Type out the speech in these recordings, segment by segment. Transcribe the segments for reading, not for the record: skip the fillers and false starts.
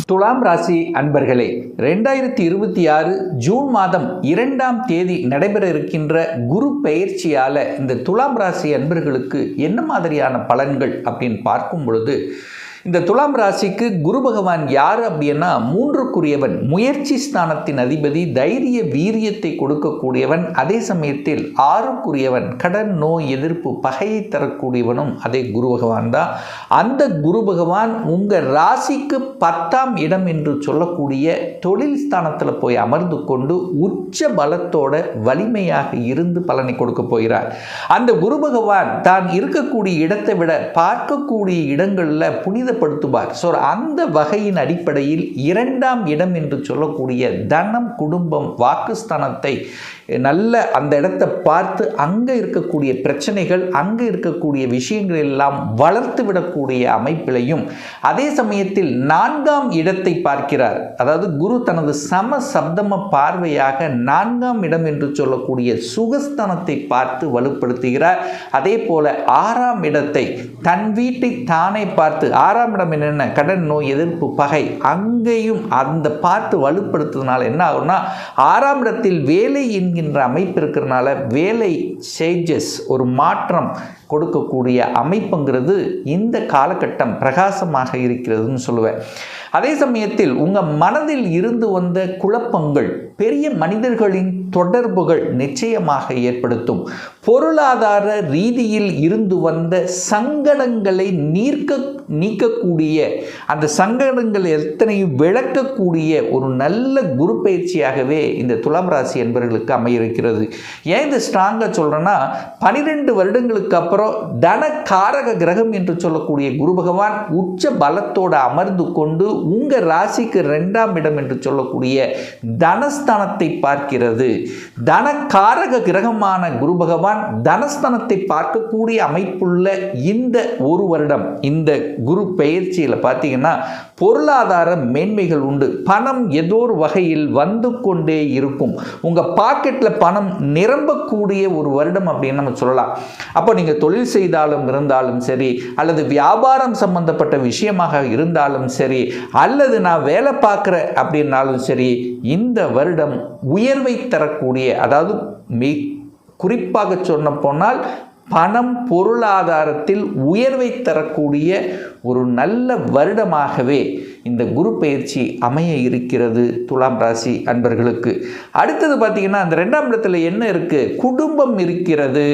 துலாம் ராசி அன்பர்களே, 2026 ஜூன் மாதம் 2ஆம் தேதி நடைபெற இருக்கின்ற குரு பெயர்ச்சியால் இந்த துலாம் ராசி அன்பர்களுக்கு என்ன மாதிரியான பலன்கள் அப்படின்னு பார்க்கும் பொழுது, இந்த துலாம் ராசிக்கு குரு பகவான் யார் அப்படின்னா 3க்குரியவன், முயற்சி ஸ்தானத்தின் அதிபதி, தைரிய வீரியத்தை கொடுக்கக்கூடியவன். அதே சமயத்தில் 6க்குரியவன், கடன் நோய் எதிர்ப்பு பகையை தரக்கூடியவனும் அதே குரு பகவான் தான். அந்த குரு பகவான் உங்கள் ராசிக்கு 10ஆம் இடம் என்று சொல்லக்கூடிய தொழில் ஸ்தானத்தில் போய் அமர்ந்து கொண்டு உச்ச பலத்தோட வலிமையாக இருந்து பலனை கொடுக்க போகிறார். அந்த குரு பகவான் தான் இருக்கக்கூடிய இடத்தை விட பார்க்கக்கூடிய இடங்களில் புனிதப்படுத்துவார். ஸோ அந்த வகையின் அடிப்படையில் 2ஆம் இடம் என்று சொல்லக்கூடிய தனம், குடும்பம், வாக்குஸ்தானத்தை நல்ல அந்த இடத்தை பார்த்து அங்கே இருக்கக்கூடிய பிரச்சனைகள், அங்கே இருக்கக்கூடிய விஷயங்கள் எல்லாம் வளர்த்து விடக்கூடிய அமைப்பிலையும், அதே சமயத்தில் 4ஆம் இடத்தை பார்க்கிறார். அதாவது குரு தனது சம சப்தம பார்வையாக 4ஆம் இடம் என்று சொல்லக்கூடிய சுகஸ்தானத்தை பார்த்து வலுப்படுத்துகிறார். அதே போல 6ஆம் இடத்தை தன் வீட்டை தானே பார்த்து, 6ஆம் இடம் என்னென்ன, கடன் நோய் எதிர்ப்பு பகை, அங்கேயும் அந்த பார்த்து வலுப்படுத்துறதுனால என்ன ஆகும்னா, 6ஆம் இடத்தில் வேலை என்கின்ற அமைப்பு இருக்கிறதுனால வேலை சேஞ்சஸ், ஒரு மாற்றம் கொடுக்கக்கூடிய அமைப்புங்கிறது இந்த காலகட்டம் பிரகாசமாக இருக்கிறதுன்னு சொல்லுவேன். அதே சமயத்தில் உங்கள் மனதில் இருந்து வந்த குழப்பங்கள், பெரிய மனிதர்களின் தொடர்புகள் நிச்சயமாக ஏற்படுத்தும். பொருளாதார ரீதியில் இருந்து வந்த சங்கடங்களை நீக்கக்கூடிய, அந்த சங்கடங்கள் எத்தனையும் விளக்கக்கூடிய ஒரு நல்ல குரு பயிற்சியாகவே இந்த துலாம் ராசி என்பவர்களுக்கு அமையிருக்கிறது. ஏன் இது ஸ்ட்ராங்காக சொல்கிறேன்னா, 12 வருடங்களுக்கு அப்புறம் தனகாரக கிரகம் என்று சொல்லக்கூடிய குரு பகவான் உச்ச பலத்தோடு அமர்ந்து கொண்டு உங்கள் ராசிக்கு 2ஆம் இடம் என்று சொல்லக்கூடிய தனஸ்தானத்தை பார்க்கிறது. தனகாரக கிரகமான குரு பகவான் தனஸ்தானத்தை பார்க்கக்கூடிய அமைப்புள்ள இந்த ஒரு வருடம், இந்த குரு பெயர்ச்சியில் பார்த்தீங்கன்னா பொருளாதார மேன்மைகள் உண்டு. பணம் ஏதோ ஒரு வகையில் வந்து கொண்டே இருக்கும். உங்கள் பாக்கெட்டில் பணம் நிரம்பக்கூடிய ஒரு வருடம் அப்படின்னு நம்ம சொல்லலாம். அப்போ நீங்கள் தொழில் செய்தாலும் இருந்தாலும் சரி, அல்லது வியாபாரம் சம்பந்தப்பட்ட விஷயமாக இருந்தாலும் சரி, அல்லது நான் வேலை பார்க்குறேன் அப்படின்னாலும் சரி, இந்த வருடம் உயர்வை தரக்கூடிய, அதாவது குறிப்பாக சொன்ன போனால் பணம் பொருளாதாரத்தில் உயர்வை தரக்கூடிய ஒரு நல்ல வருடமாகவே இந்த குரு பயிற்சி அமைய இருக்கிறது துலாம் ராசி அன்பர்களுக்கு. அடுத்தது பார்த்தீங்கன்னா, அந்த 2ஆம் இடத்துல என்ன இருக்குது, குடும்பம் இருக்கிறது.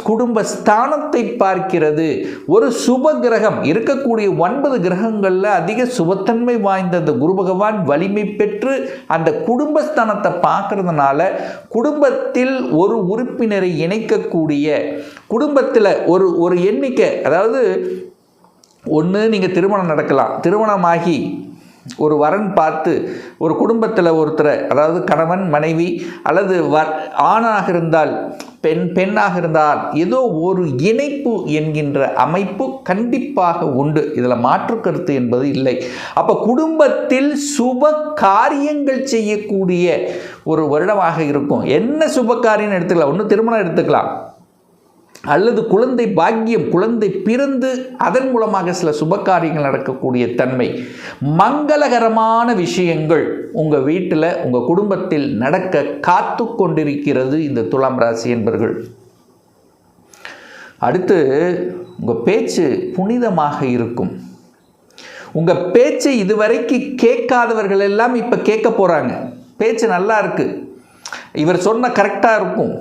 குடும்ப ஸ்தானத்தை பார்க்கிறது. ஒரு சுப கிரகம் இருக்கக்கூடிய 9 கிரகங்களில் அதிக சுபத்தன்மை வாய்ந்த அந்த குரு பகவான் வலிமை பெற்று அந்த குடும்பஸ்தானத்தை பார்க்கறதுனால குடும்பத்தில் ஒரு உறுப்பினரை இணைக்கக்கூடிய, குடும்பத்தில் ஒரு எண்ணிக்கை, அதாவது ஒன்று நீங்கள் திருமணம் நடக்கலாம், திருமணமாகி ஒரு வரன் பார்த்து ஒரு குடும்பத்தில் ஒருத்தரை, அதாவது கணவன் மனைவி, அல்லது ஆணாக இருந்தால் பெண்ணாக இருந்தால் ஏதோ ஒரு இணைப்பு என்கின்ற அமைப்பு கண்டிப்பாக உண்டு. இதில் மாற்று கருத்து என்பது இல்லை. அப்போ குடும்பத்தில் சுப காரியங்கள் செய்யக்கூடிய ஒரு வருடமாக இருக்கும். என்ன சுப காரியம் எடுத்துக்கலாம், ஒன்று திருமணம் எடுத்துக்கலாம், அல்லது குழந்தை பாக்கியம், குழந்தை பிறந்து அதன் மூலமாக சில சுபகாரியங்கள் நடக்கக்கூடிய தன்மை, மங்களகரமான விஷயங்கள் உங்கள் வீட்டில், உங்கள் குடும்பத்தில் நடக்க காத்து கொண்டிருக்கிறது இந்த துலாம் ராசி என்பர்கள். அடுத்து உங்கள் பேச்சு புனிதமாக இருக்கும். உங்கள் பேச்சை இதுவரைக்கு கேட்காதவர்கள் எல்லாம் இப்போ கேட்க போகிறாங்க. பேச்சு நல்லா இருக்குது, இவர் சொன்ன கரெக்டாக இருக்கும்.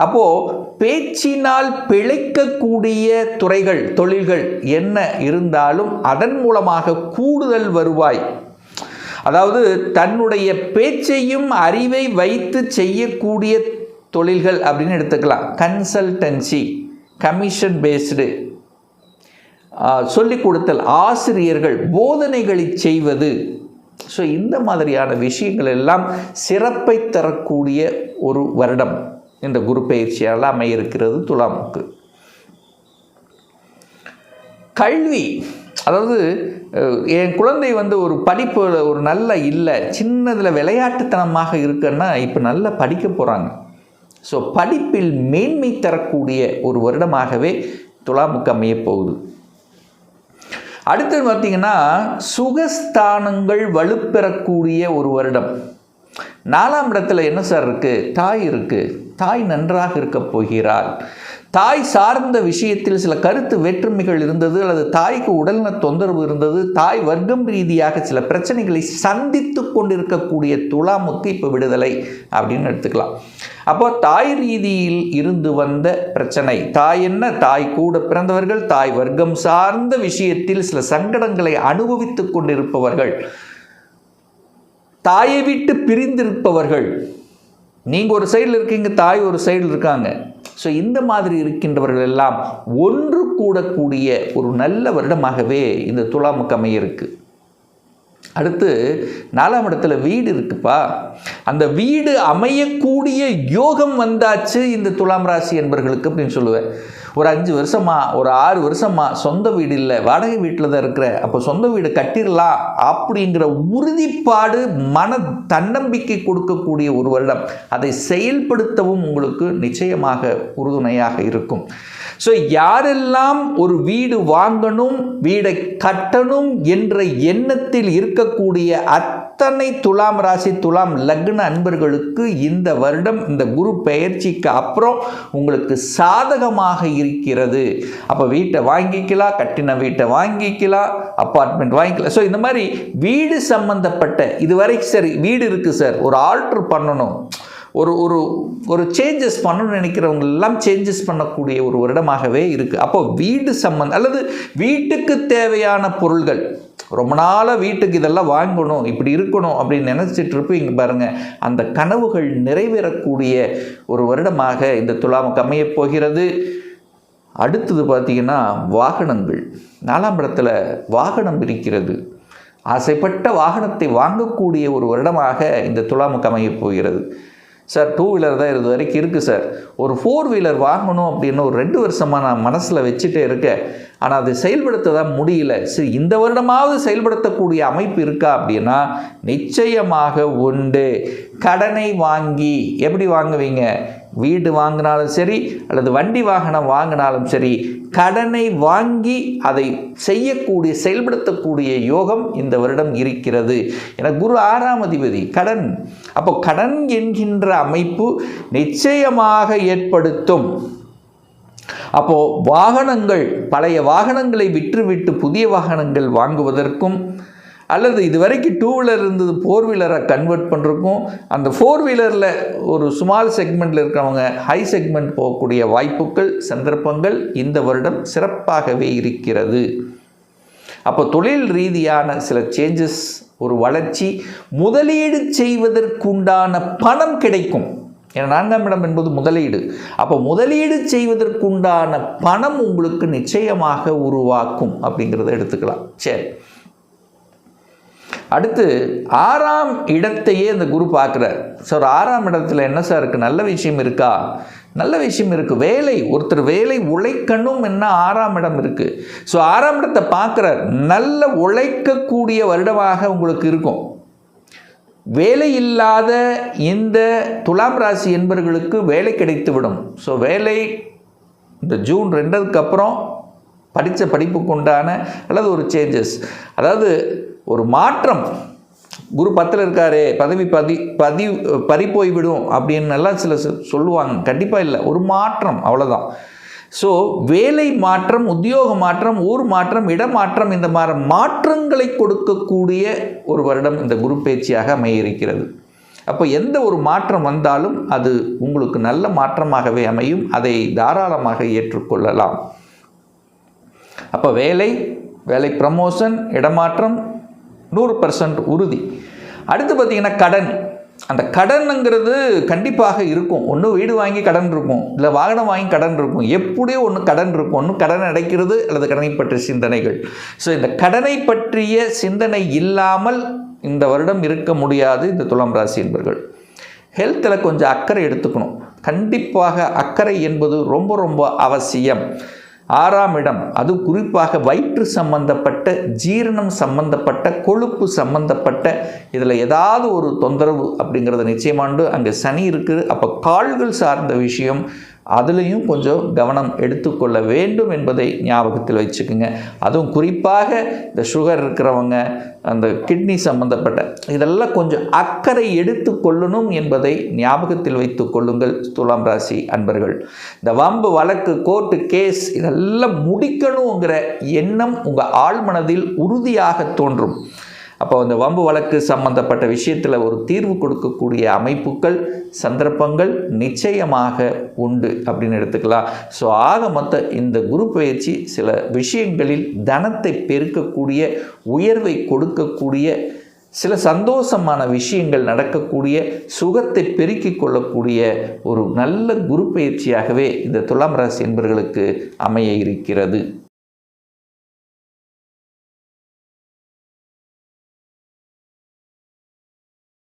அப்போது பேச்சினால் பிழைக்கக்கூடிய துறைகள், தொழில்கள் என்ன இருந்தாலும் அதன் மூலமாக கூடுதல் வருவாய், அதாவது தன்னுடைய பேச்சையும் அறிவை வைத்து செய்யக்கூடிய தொழில்கள் அப்படின்னு எடுத்துக்கலாம். கன்சல்டன்சி, கமிஷன் பேஸ்டு, சொல்லிக் கொடுத்தல், ஆசிரியர்கள், போதனைகளை செய்வது. ஸோ இந்த மாதிரியான விஷயங்கள் எல்லாம் சிறப்பை தரக்கூடிய ஒரு வருடம் இந்த குரு பயிற்சியால் அமையிருக்கிறது துலாமுக்கு. கல்வி, அதாவது என் குழந்தை ஒரு படிப்பு ஒரு நல்ல இல்லை, சின்னதில் விளையாட்டுத்தனமாக இருக்குன்னா இப்போ நல்லா படிக்க போகிறாங்க. ஸோ படிப்பில் மேன்மை தரக்கூடிய ஒரு வருடமாகவே துலாமுக்கு அமைய போகுது. அடுத்தது பார்த்தீங்கன்னா சுகஸ்தானங்கள் வலுப்பெறக்கூடிய ஒரு வருடம். 4ஆம் இடத்துல என்ன சார் இருக்குது? தாய் இருக்குது. தாய் நன்றாக இருக்க போகிறாள். தாய் சார்ந்த விஷயத்தில் சில கருத்து வேற்றுமைகள் இருந்தது, அல்லது தாய்க்கு உடல்நல தொந்தரவு இருந்தது, தாய் வர்க்கம் ரீதியாக சில பிரச்சனைகளை சந்தித்து கொண்டிருக்கக்கூடிய துலாமுக்கு இப்போ விடுதலை அப்படின்னு எடுத்துக்கலாம். அப்போ தாய் ரீதியில் இருந்து வந்த பிரச்சனை, தாய் என்ன, தாய் கூட பிறந்தவர்கள், தாய் வர்க்கம் சார்ந்த விஷயத்தில் சில சங்கடங்களை அனுபவித்து கொண்டிருப்பவர்கள், தாயை விட்டு பிரிந்திருப்பவர்கள், நீங்கள் ஒரு சைடில் இருக்கீங்க, தாய் ஒரு சைடில் இருக்காங்க. ஸோ இந்த மாதிரி இருக்கின்றவர்கள் எல்லாம் ஒன்று கூடக்கூடிய ஒரு நல்ல வருடமாகவே இந்த துலாமுக்கு அமைய இருக்கு. அடுத்து 4ஆம் இடத்துல வீடு இருக்குப்பா. அந்த வீடு அமையக்கூடிய யோகம் வந்தாச்சு இந்த துலாம் ராசி என்பவர்களுக்கு அப்படின்னு சொல்லுவேன். ஒரு 5 வருஷமா, ஒரு 6 வருஷமா சொந்த வீடு இல்லை, வாடகை வீட்டில் தான் இருக்கிற, அப்போ சொந்த வீடு கட்டிடலாம் அப்படிங்கிற உறுதிப்பாடு, மன தன்னம்பிக்கை கொடுக்கக்கூடிய ஒரு வருடம். அதை செயல்படுத்தவும் உங்களுக்கு நிச்சயமாக உறுதுணையாக இருக்கும். ஸோ யாரெல்லாம் ஒரு வீடு வாங்கணும், வீடை கட்டணும் என்ற எண்ணத்தில் இருக்கக்கூடிய அத்தனை துலாம் ராசி, துலாம் லக்ன அன்பர்களுக்கு இந்த வருடம், இந்த குரு பெயர்ச்சிக்கு அப்புறம் உங்களுக்கு சாதகமாக இருக்கிறது. அப்போ வீட்டை வாங்கிக்கலாம், கட்டின வீட்டை வாங்கிக்கலாம், அப்பார்ட்மெண்ட் வாங்கிக்கலாம். ஸோ இந்த மாதிரி வீடு சம்பந்தப்பட்ட இதுவரைக்கும் சரி வீடு இருக்குது சார், ஒரு ஆல்ட்ரு பண்ணணும், ஒரு ஒரு ஒரு சேஞ்சஸ் பண்ணணும்னு நினைக்கிறவங்க எல்லாம் சேஞ்சஸ் பண்ணக்கூடிய ஒரு வருடமாகவே இருக்குது. அப்போ வீடு சம்பந்தம் அல்லது வீட்டுக்கு தேவையான பொருள்கள், ரொம்ப நாளாக வீட்டுக்கு இதெல்லாம் வாங்கணும், இப்படி இருக்கணும் அப்படின்னு நினச்சிட்டு இருப்பீங்க பாருங்கள், அந்த கனவுகள் நிறைவேறக்கூடிய ஒரு வருடமாக இந்த துலாமுக்கு அமையப் போகிறது. அடுத்தது பார்த்திங்கன்னா வாகனங்கள். 4ஆம் இடத்துல வாகனம் இருக்கிறது. ஆசைப்பட்ட வாகனத்தை வாங்கக்கூடிய ஒரு வருடமாக இந்த துலாமுக்கு அமையப் போகிறது. சார் 2 வீலர் தான் இது வரைக்கும் இருக்குது சார், ஒரு 4 வீலர் வாங்கணும் அப்படின்னு ஒரு 2 வருஷமாக நான் மனசில் வச்சுட்டே இருக்கேன், ஆனால் அது செயல்படுத்த தான் முடியல. சரி, இந்த வருடமாவது செயல்படுத்தக்கூடிய அமைப்பு இருக்கா அப்படின்னா நிச்சயமாக உண்டு. கடனை வாங்கி, எப்படி வாங்குவீங்க? வீடு வாங்கினாலும் சரி, அல்லது வண்டி வாகனம் வாங்கினாலும் சரி, கடனை வாங்கி அதை செய்யக்கூடிய, செயல்படுத்தக்கூடிய யோகம் இந்த வருடம் இருக்கிறது. என குரு 6ஆம் அதிபதி கடன். அப்போ கடன் என்கின்ற அமைப்பு நிச்சயமாக ஏற்படுத்தும். அப்போ வாகனங்கள், பழைய வாகனங்களை விற்றுவிட்டு புதிய வாகனங்கள் வாங்குவதற்கும், அல்லது இது வரைக்கும் 2 வீலர் இருந்தது 4 வீலரை கன்வெர்ட் பண்ணுறக்கும், அந்த 4 வீலரில் ஒரு ஸ்மால் செக்மெண்ட்டில் இருக்கிறவங்க ஹை செக்மெண்ட் போகக்கூடிய வாய்ப்புகள், சந்தர்ப்பங்கள் இந்த வருடம் சிறப்பாகவே இருக்கிறது. அப்போ தொழில் ரீதியான சில சேஞ்சஸ், ஒரு வளர்ச்சி, முதலீடு செய்வதற்குண்டான பணம் கிடைக்கும். ஏன்னா 4ஆம் இடம் என்பது முதலீடு. அப்போ முதலீடு செய்வதற்குண்டான பணம் உங்களுக்கு நிச்சயமாக உருவாக்கும் அப்படிங்கிறத எடுத்துக்கலாம். சரி, அடுத்து 6ஆம் இடத்தையே இந்த குரு பார்க்குறார். ஸோ 6ஆம் இடத்துல என்ன சார் இருக்குது? நல்ல விஷயம் இருக்கா? நல்ல விஷயம் இருக்குது. வேலை, ஒருத்தர் வேலை உழைக்கணும் என்ன 6ஆம் இடம் இருக்குது. ஸோ 6ஆம் இடத்தை பார்க்குறார். நல்ல உழைக்கக்கூடிய வருடமாக உங்களுக்கு இருக்கும். வேலை இல்லாத இந்த துலாம் ராசி என்பவர்களுக்கு வேலை கிடைத்துவிடும். ஸோ வேலை இந்த ஜூன் 2க்கு அப்புறம் படித்த படிப்புக்கு உண்டான அல்லது ஒரு சேஞ்சஸ், அதாவது ஒரு மாற்றம். குரு 10ல் இருக்காரே, பதவி பறி போய்விடும் அப்படின்னு எல்லாம் சில சொல்லுவாங்க. கண்டிப்பாக இல்லை, ஒரு மாற்றம், அவ்வளோதான். ஸோ வேலை மாற்றம், உத்தியோக மாற்றம், ஊர் மாற்றம், இடமாற்றம், இந்த மாதிரி மாற்றங்களை கொடுக்கக்கூடிய ஒரு வருடம் இந்த குரு பயிற்சியாக அமைய இருக்கிறது. அப்போ எந்த ஒரு மாற்றம் வந்தாலும் அது உங்களுக்கு நல்ல மாற்றமாகவே அமையும். அதை தாராளமாக ஏற்றுக்கொள்ளலாம். அப்போ வேலை ப்ரமோஷன், இடமாற்றம் 100% உறுதி. அடுத்து பார்த்திங்கன்னா கடன். அந்த கடனுங்கிறது கண்டிப்பாக இருக்கும். ஒன்று வீடு வாங்கி கடன் இருக்கும், இல்லை வாகனம் வாங்கி கடன் இருக்கும், எப்படியோ ஒன்று கடன் இருக்கும். ஒன்று கடன் அடைக்கிறது அல்லது கடனை பற்றிய சிந்தனைகள். ஸோ இந்த கடனை பற்றிய சிந்தனை இல்லாமல் இந்த வருடம் இருக்க முடியாது இந்த துலாம் ராசி என்பவர்கள். ஹெல்த்தில் கொஞ்சம் அக்கறை எடுத்துக்கணும். கண்டிப்பாக அக்கறை என்பது ரொம்ப ரொம்ப அவசியம். 6ஆம் இடம், அது குறிப்பாக வயிற்று சம்பந்தப்பட்ட, ஜீரணம் சம்பந்தப்பட்ட, கொழுப்பு சம்பந்தப்பட்ட, இதில் ஏதாவது ஒரு தொந்தரவு அப்படிங்கிறது நிச்சயமாண்டு. அங்கே சனி இருக்குது. அப்போ கால்கள் சார்ந்த விஷயம், அதுலேயும் கொஞ்சம் கவனம் எடுத்துக்கொள்ள வேண்டும் என்பதை ஞாபகத்தில் வச்சுக்கோங்க. அதுவும் குறிப்பாக இந்த சுகர் இருக்கிறவங்க, அந்த கிட்னி சம்பந்தப்பட்ட இதெல்லாம் கொஞ்சம் அக்கறை எடுத்து கொள்ளணும் என்பதை ஞாபகத்தில் வைத்து கொள்ளுங்கள் துலாம் ராசி அன்பர்கள். இந்த வம்பு வழக்கு கோர்ட்டு கேஸ் இதெல்லாம் முடிக்கணுங்கிற எண்ணம் உங்கள் ஆழ்மனதில் உறுதியாக தோன்றும். அப்போ அந்த வம்பு வழக்கு சம்பந்தப்பட்ட விஷயத்தில் ஒரு தீர்வு கொடுக்கக்கூடிய அமைப்புகள், சந்தர்ப்பங்கள் நிச்சயமாக உண்டு அப்படின்னு எடுத்துக்கலாம். ஸோ ஆக மொத்த இந்த குரு பயிற்சி சில விஷயங்களில் தனத்தை பெருக்கக்கூடிய, உயர்வை கொடுக்கக்கூடிய, சில சந்தோஷமான விஷயங்கள் நடக்கக்கூடிய, சுகத்தை பெருக்கிக் கொள்ளக்கூடிய ஒரு நல்ல குரு பயிற்சியாகவே இந்த துலாம் ராசி என்பவர்களுக்கு அமைய இருக்கிறது.